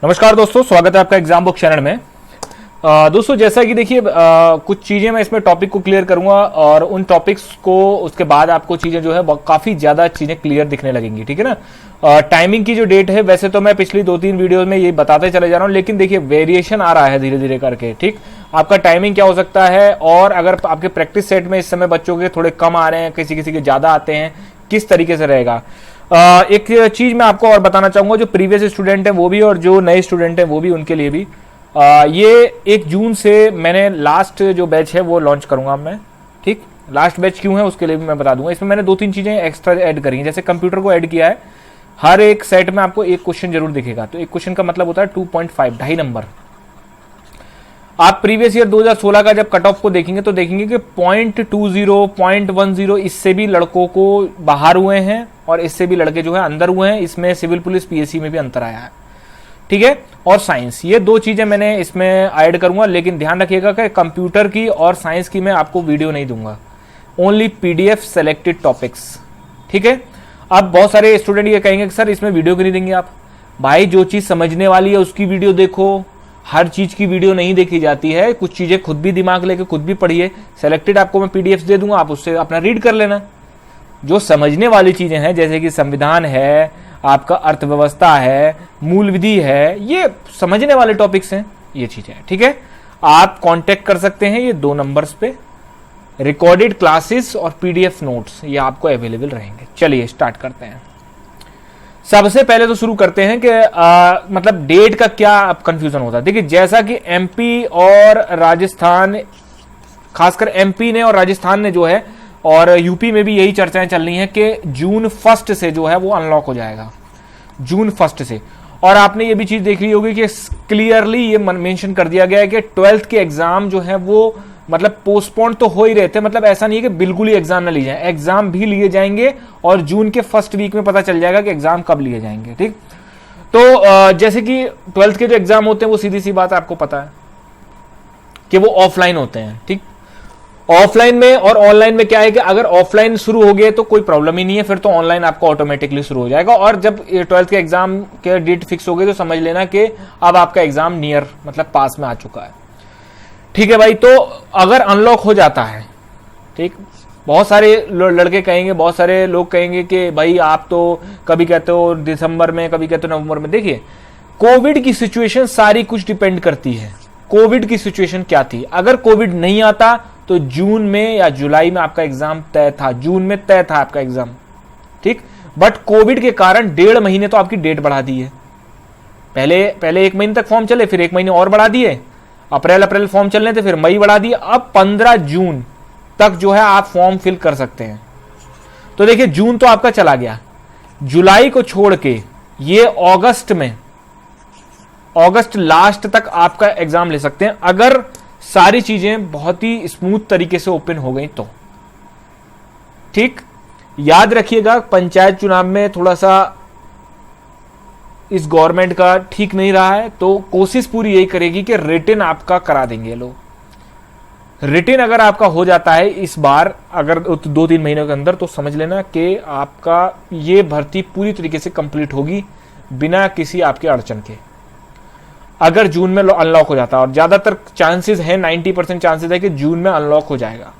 नमस्कार दोस्तों, स्वागत है आपका एग्जाम बुक चैनल में। दोस्तों जैसा कि देखिए कुछ चीज़ें मैं इसमें टॉपिक को क्लियर करूंगा और उन टॉपिक्स को उसके बाद आपको चीज़ें जो है काफ़ी ज़्यादा चीज़ें क्लियर दिखने लगेंगी। ठीक है ना। टाइमिंग की जो डेट है वैसे तो मैं पिछली 2-3 वीडियो में ये बताते चले जा रहा हूँ, लेकिन देखिए वेरिएशन आ रहा है धीरे धीरे करके। ठीक, आपका टाइमिंग क्या हो सकता है, और अगर आपके प्रैक्टिस सेट में इस समय बच्चों के थोड़े कम आ रहे हैं, किसी किसी के ज़्यादा आते हैं, किस तरीके से रहेगा। एक चीज मैं आपको और बताना चाहूंगा, जो प्रीवियस स्टूडेंट है वो भी और जो नए स्टूडेंट है वो भी, उनके लिए भी ये 1 जून से मैंने लास्ट जो बैच है वो लॉन्च करूंगा मैं। ठीक, लास्ट बैच क्यों है उसके लिए भी मैं बता दूंगा। इसमें मैंने 2-3 चीजें एक्स्ट्रा ऐड करी हैं। जैसे कंप्यूटर को ऐड किया है, हर एक सेट में आपको एक क्वेश्चन जरूर दिखेगा। तो एक क्वेश्चन का मतलब होता है 2.5 2.5 नंबर। आप प्रीवियस ईयर 2016 का जब कट ऑफ को देखेंगे तो देखेंगे कि 0.20 0.10 इससे भी लड़कों को बाहर हुए हैं और इससे भी लड़के जो है अंदर हुए हैं। इसमें सिविल पुलिस पीएससी में भी अंतर आया है। ठीक है, और साइंस, ये 2 चीजें मैंने इसमें ऐड करूंगा। लेकिन ध्यान रखिएगा कि कंप्यूटर की और साइंस की मैं आपको वीडियो नहीं दूंगा, ओनली पीडीएफ सेलेक्टेड टॉपिक्स। ठीक है। अब बहुत सारे स्टूडेंट ये कहेंगे कि सर इसमें वीडियो क्यों नहीं देंगे आप। भाई जो चीज समझने वाली है उसकी वीडियो देखो, हर चीज की वीडियो नहीं देखी जाती है। कुछ चीजें खुद भी दिमाग लेके खुद भी पढ़िए। सेलेक्टेड आपको मैं पीडीएफ दे दूंगा, आप उससे अपना रीड कर लेना। जो समझने वाली चीजें हैं जैसे कि संविधान है, आपका अर्थव्यवस्था है, मूल विधि है, ये समझने वाले टॉपिक्स हैं, ये चीजें। ठीक है, आप कांटेक्ट कर सकते हैं ये 2 नंबर्स पे। रिकॉर्डेड क्लासेस और पीडीएफ नोट्स ये आपको अवेलेबल रहेंगे। चलिए स्टार्ट करते हैं। सबसे पहले तो शुरू करते हैं कि मतलब डेट का क्या कंफ्यूजन होता है। देखिए जैसा कि एमपी और राजस्थान, खासकर एमपी ने और राजस्थान ने जो है, और यूपी में भी यही चर्चाएं चल रही हैं कि जून 1 से जो है वो अनलॉक हो जाएगा, जून 1 से। और आपने ये भी चीज देख ली होगी कि क्लियरली ये मेंशन कर दिया गया है कि 12th के एग्जाम जो है वो मतलब पोस्टपोन तो हो ही रहे थे। मतलब ऐसा नहीं है कि बिल्कुल ही एग्जाम ना लिए जाए, एग्जाम भी लिए जाएंगे और जून के फर्स्ट वीक में पता चल जाएगा कि एग्जाम कब लिए जाएंगे। ठीक, तो जैसे कि 12th के जो एग्जाम होते हैं वो सीधी सी बात आपको पता है कि वो ऑफलाइन होते हैं। ठीक, ऑफलाइन में और ऑनलाइन में क्या है कि अगर ऑफलाइन शुरू हो गए तो कोई प्रॉब्लम ही नहीं है, फिर तो ऑनलाइन आपका ऑटोमेटिकली शुरू हो जाएगा। और जब 12th के एग्जाम के डेट फिक्स हो गई तो समझ लेना कि अब आपका एग्जाम नियर मतलब पास में आ चुका है। ठीक है भाई, तो अगर अनलॉक हो जाता है, ठीक, बहुत सारे लड़के कहेंगे, बहुत सारे लोग कहेंगे कि भाई आप तो कभी कहते हो दिसंबर में, कभी कहते हो नवंबर में। देखिए कोविड की सिचुएशन सारी कुछ डिपेंड करती है। कोविड की सिचुएशन क्या थी, अगर कोविड नहीं आता तो जून में या जुलाई में आपका एग्जाम तय था, जून में तय था आपका एग्जाम। ठीक, बट कोविड के कारण 1.5 महीने तो आपकी डेट बढ़ा दी है। पहले 1 महीने तक फॉर्म चले, फिर 1 महीने और बढ़ा दिए, अप्रैल फॉर्म चलने थे, फिर मई बढ़ा दिए, अब 15 जून तक जो है आप फॉर्म फिल कर सकते हैं। तो देखिए जून तो आपका चला गया, जुलाई को छोड़ के ये अगस्त लास्ट तक आपका एग्जाम ले सकते हैं, अगर सारी चीजें बहुत ही स्मूथ तरीके से ओपन हो गई तो। ठीक, याद रखिएगा पंचायत चुनाव में थोड़ा सा इस गवर्नमेंट का ठीक नहीं रहा है, तो कोशिश पूरी यही करेगी कि रिटन आपका करा देंगे लोग। रिटन अगर आपका हो जाता है इस बार, अगर 2-3 महीनों के अंदर, तो समझ लेना कि आपका ये भर्ती पूरी तरीके से कंप्लीट होगी बिना किसी आपके अड़चन के, अगर जून में अनलॉक हो जाता है। और ज्यादातर चांसेस है, 90% चांसेस है कि जून में अनलॉक हो जाएगा।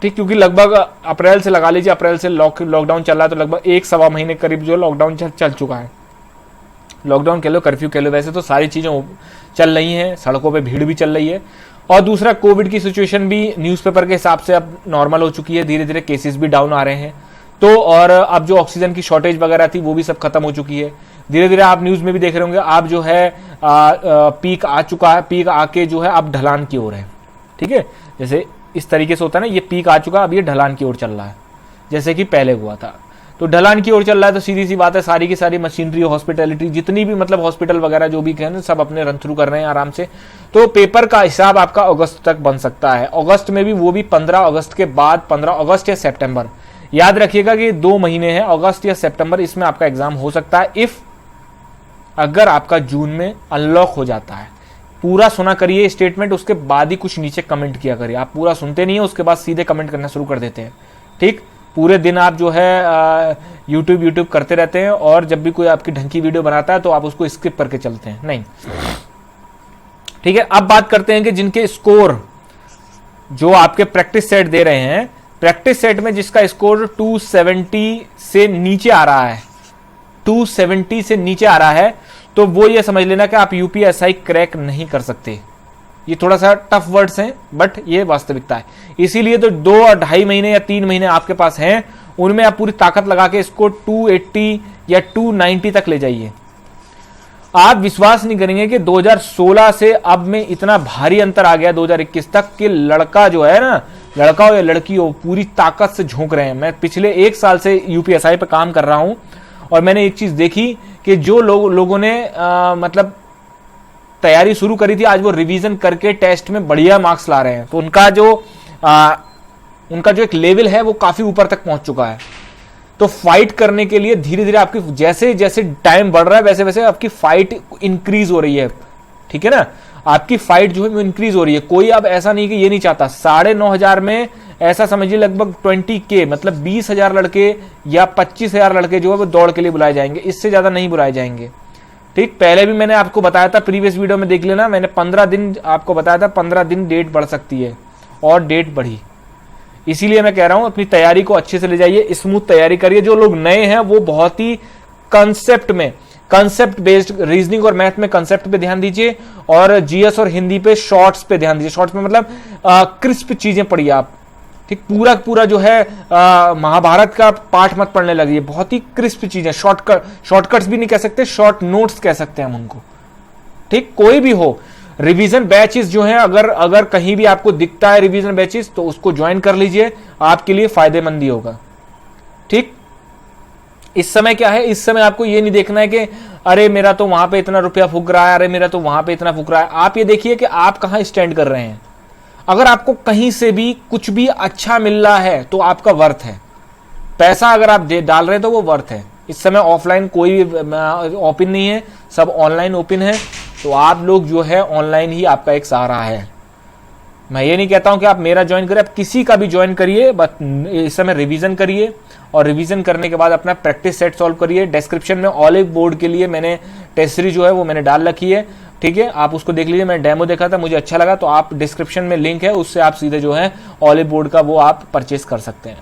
ठीक, क्योंकि लगभग अप्रैल से लगा लीजिए, अप्रैल से लॉकडाउन चल रहा है, तो लगभग 1-1.25 महीने करीब जो लॉकडाउन चल चुका है। लॉकडाउन कह लो, कर्फ्यू कह लो, वैसे तो सारी चीजें चल रही हैं, सड़कों पे भीड़ भी चल रही है। और दूसरा कोविड की सिचुएशन भी न्यूज़पेपर के हिसाब से अब नॉर्मल हो चुकी है, धीरे धीरे केसेस भी डाउन आ रहे हैं। तो और अब जो ऑक्सीजन की शॉर्टेज वगैरह थी वो भी सब खत्म हो चुकी है। धीरे धीरे आप न्यूज में भी देख रहे होंगे, आप जो है पीक आ चुका है, पीक आके जो है अब ढलान की ओर है। ठीक है, जैसे इस तरीके से होता है ना, ये पीक आ चुका, अब ये ढलान की ओर चल रहा है, जैसे कि पहले हुआ था। तो ढलान की ओर चल रहा है, तो सीधी सी बात है सारी की सारी मशीनरी, हॉस्पिटैलिटी, जितनी भी मतलब हॉस्पिटल वगैरह जो भी कहते हैं सब अपने रन थ्रू कर रहे हैं आराम से। तो पेपर का हिसाब आपका अगस्त तक बन सकता है। अगस्त में भी, वो भी 15 अगस्त के बाद, 15 अगस्त या सितंबर, याद रखिएगा कि 2 महीने हैं, अगस्त या सितंबर, इसमें आपका एग्जाम हो सकता है इफ अगर आपका जून में अनलॉक हो जाता है। पूरा सुना करिए स्टेटमेंट, उसके बाद ही कुछ नीचे कमेंट किया करिए। आप पूरा सुनते नहीं है, उसके बाद सीधे कमेंट करना शुरू कर देते हैं। ठीक, पूरे दिन आप जो है यूट्यूब करते रहते हैं और जब भी कोई आपकी ढंग की वीडियो बनाता है तो आप उसको स्किप करके चलते हैं, नहीं। ठीक है, अब बात करते हैं कि जिनके स्कोर जो आपके प्रैक्टिस सेट दे रहे हैं, प्रैक्टिस सेट में जिसका स्कोर 270 से नीचे आ रहा है, 270 से नीचे आ रहा है, तो वो ये समझ लेना कि आप यूपीएसआई क्रैक नहीं कर सकते। ये थोड़ा सा टफ वर्ड्स हैं बट ये वास्तविकता है। इसीलिए तो 2 और 2.5 महीने या 3 महीने आपके पास हैं, उनमें आप पूरी ताकत लगा के इसको 280 या 290 तक ले जाइए। आप विश्वास नहीं करेंगे कि 2016 से अब में इतना भारी अंतर आ गया 2021 तक कि लड़का जो है ना, लड़का हो या लड़की हो, पूरी ताकत से झोंक रहे हैं। मैं पिछले 1 साल से यूपीएसआई पे काम कर रहा हूं और मैंने एक चीज देखी कि जो लोगों ने मतलब तैयारी शुरू करी थी, आज वो रिवीजन करके टेस्ट में बढ़िया मार्क्स ला रहे हैं। तो उनका जो एक लेवल है वो काफी ऊपर तक पहुंच चुका है। तो फाइट करने के लिए धीरे धीरे आपकी जैसे जैसे टाइम बढ़ रहा है वैसे वैसे आपकी फाइट इंक्रीज हो रही है। ठीक है ना, आपकी फाइट जो है वो इंक्रीज हो रही है। कोई अब ऐसा नहीं कि ये नहीं चाहता। 9,500 में ऐसा समझिए लगभग 20K मतलब 20,000 लड़के या 25,000 लड़के जो है वो दौड़ के लिए बुलाए जाएंगे, इससे ज्यादा नहीं बुलाए जाएंगे। ठीक, पहले भी मैंने आपको बताया था, प्रीवियस वीडियो में देख लेना, मैंने 15 दिन आपको बताया था, 15 दिन डेट बढ़ सकती है और डेट बढ़ी। इसीलिए मैं कह रहा हूं अपनी तैयारी को अच्छे से ले जाइए, स्मूथ तैयारी करिए। जो लोग नए हैं वो बहुत ही कंसेप्ट बेस्ड रीजनिंग और मैथ में कंसेप्ट पे ध्यान दीजिए और जीएस और हिंदी पे शॉर्ट्स पे ध्यान दीजिए। शॉर्ट्स में मतलब क्रिस्प चीजें पढ़िए आप। ठीक, पूरा जो है महाभारत का पाठ मत पढ़ने लगिए, बहुत ही क्रिस्प चीजें, शॉर्टकट्स भी नहीं कह सकते, शॉर्ट नोट्स कह सकते हैं हम उनको। ठीक, कोई भी हो, रिवीजन बैचेस जो हैं, अगर कहीं भी आपको दिखता है रिवीजन बैचेस तो उसको ज्वाइन कर लीजिए, आपके लिए फायदेमंद ही होगा। ठीक, इस समय क्या है, इस समय आपको ये नहीं देखना है कि अरे मेरा तो वहां पे इतना रुपया फूक रहा है, अरे मेरा तो वहां पे इतना फूक रहा है। आप ये देखिए कि आप कहां स्टैंड कर रहे हैं। अगर आपको कहीं से भी कुछ भी अच्छा मिल रहा है तो आपका वर्थ है। पैसा अगर आप डाल रहे हैं तो वो वर्थ है। इस समय ऑफलाइन कोई ओपन नहीं है, सब ऑनलाइन ओपन है। तो आप लोग जो है ऑनलाइन ही आपका एक सहारा है। मैं ये नहीं कहता हूं कि आप मेरा ज्वाइन करें, आप किसी का भी ज्वाइन करिए, बस इस समय रिवीजन करिए और रिवीजन करने के बाद अपना प्रैक्टिस सेट सॉल्व करिए। डिस्क्रिप्शन में ऑलिव बोर्ड के लिए मैंने टेस्ट सीरीज जो है वो मैंने डाल रखी है। ठीक है, आप उसको देख लीजिए, मैंने डेमो देखा था, मुझे अच्छा लगा, तो आप डिस्क्रिप्शन में लिंक है, उससे आप सीधे जो है ऑलिव बोर्ड का वो आप परचेस कर सकते हैं।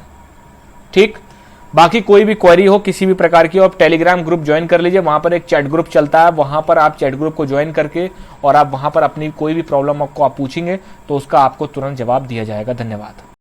ठीक, बाकी कोई भी क्वेरी हो किसी भी प्रकार की, आप टेलीग्राम ग्रुप ज्वाइन कर लीजिए, वहां पर एक चैट ग्रुप चलता है, वहां पर आप चैट ग्रुप को ज्वाइन करके और आप वहां पर अपनी कोई भी प्रॉब्लम आपको आप पूछेंगे तो उसका आपको तुरंत जवाब दिया जाएगा। धन्यवाद।